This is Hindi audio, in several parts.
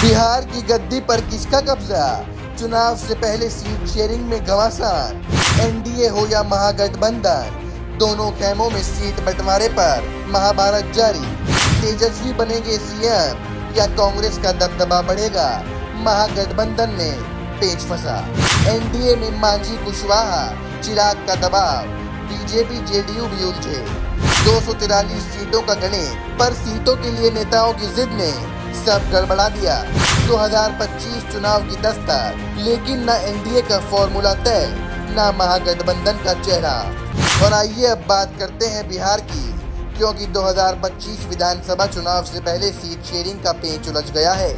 बिहार की गद्दी पर किसका कब्जा? चुनाव से पहले सीट शेयरिंग में घमासान। एनडीए हो या महागठबंधन, दोनों खेमों में सीट बंटवारे पर महाभारत जारी। तेजस्वी बनेंगे सीएम या कांग्रेस का दबदबा बढ़ेगा? महागठबंधन में पेच फंसा। एनडीए में मांझी कुशवाहा चिराग का दबाव, बीजेपी जेडीयू भी उलझे। 243 सीटों का गणित, पर सीटों के लिए नेताओं की जिद ने सब गड़बड़ा दिया। 2025 चुनाव की दस्तक, लेकिन न एनडीए का फॉर्मूला तय, न महागठबंधन का चेहरा। और आइए अब बात करते हैं बिहार की, क्योंकि 2025 विधानसभा चुनाव से पहले सीट शेयरिंग का पेच उलझ गया है।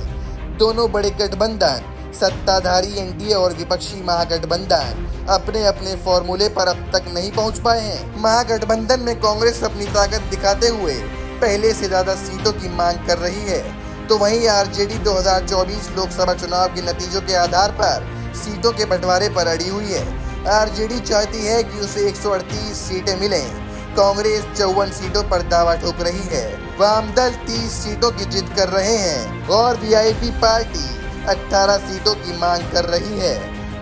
दोनों बड़े गठबंधन, सत्ताधारी एनडीए और विपक्षी महागठबंधन, अपने अपने फॉर्मूले पर अब तक नहीं पहुंच पाए हैं। महागठबंधन में कांग्रेस अपनी ताकत दिखाते हुए पहले से ज्यादा सीटों की मांग कर रही है, तो वहीं आरजेडी 2024 लोकसभा चुनाव के नतीजों के आधार पर सीटों के बंटवारे पर अड़ी हुई है। आरजेडी चाहती है कि उसे 138 सीटें मिलें। कांग्रेस 54 सीटों पर दावा ठोक रही है। वामदल 30 सीटों की जिद कर रहे हैं और वीआईपी पार्टी 18 सीटों की मांग कर रही है।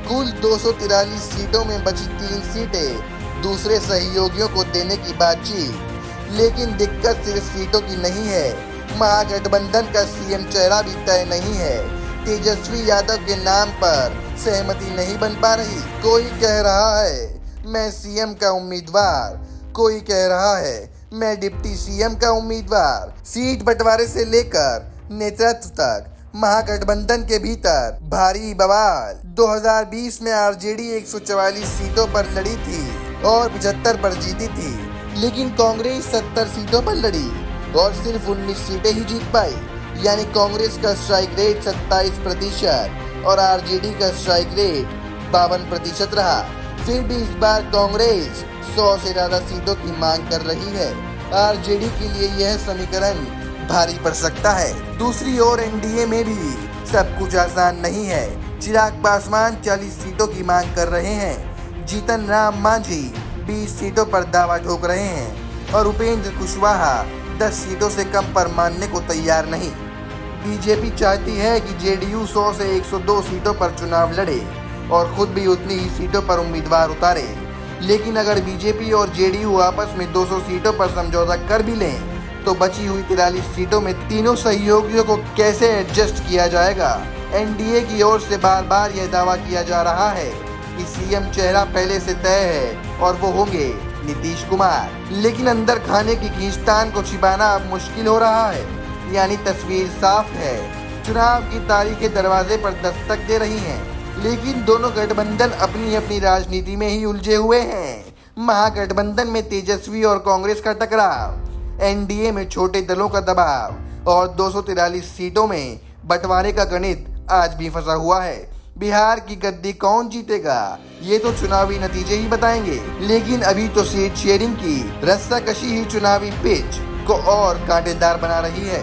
कुल 243 सीटों में बची 3 सीटें दूसरे सहयोगियों को देने की बातचीत। लेकिन दिक्कत सिर्फ सीटों की नहीं है, महागठबंधन का सीएम चेहरा भी तय नहीं है। तेजस्वी यादव के नाम पर सहमति नहीं बन पा रही। कोई कह रहा है मैं सीएम का उम्मीदवार, कोई कह रहा है मैं डिप्टी सीएम का उम्मीदवार। सीट बंटवारे से लेकर नेतृत्व तक महागठबंधन के भीतर भारी बवाल। 2020 में आरजेडी 144 सीटों पर लड़ी थी और 75 पर जीती थी, लेकिन कांग्रेस 70 सीटों पर लड़ी और सिर्फ 19 सीटें ही जीत पाई। यानी कांग्रेस का स्ट्राइक रेट 27% और आरजेडी का स्ट्राइक रेट 52% रहा। फिर भी इस बार कांग्रेस 100 से ज्यादा सीटों की मांग कर रही है। आरजेडी के लिए यह समीकरण भारी पड़ सकता है। दूसरी ओर एनडीए में भी सब कुछ आसान नहीं है। चिराग पासवान 40 सीटों की मांग कर रहे हैं। जीतन राम मांझी 20 सीटों पर दावा ठोक रहे हैं और उपेंद्र कुशवाहा 10 सीटों से कम पर मानने को तैयार नहीं। बीजेपी चाहती है कि जेडीयू 100 से 102 सीटों पर चुनाव लड़े और खुद भी उतनी ही सीटों पर उम्मीदवार उतारे। लेकिन अगर बीजेपी और जेडीयू आपस में 200 सीटों पर समझौता कर भी लें, तो बची हुई 43 सीटों में तीनों सहयोगियों को कैसे एडजस्ट किया जाएगा? एनडीए की ओर से बार बार यह दावा किया जा रहा है कि सीएम चेहरा पहले से तय है और वो होंगे नीतीश कुमार। लेकिन अंदर खाने की खींचतान को छिपाना अब मुश्किल हो रहा है। यानी तस्वीर साफ है, चुनाव की तारीखें दरवाजे पर दस्तक दे रही हैं, लेकिन दोनों गठबंधन अपनी अपनी राजनीति में ही उलझे हुए हैं। महागठबंधन में तेजस्वी और कांग्रेस का टकराव, एनडीए में छोटे दलों का दबाव और 243 सीटों में बंटवारे का गणित आज भी फंसा हुआ है। बिहार की गद्दी कौन जीतेगा, ये तो चुनावी नतीजे ही बताएंगे। लेकिन अभी तो सीट शेयरिंग की रस्साकशी ही चुनावी पिच को और कांटेदार बना रही है।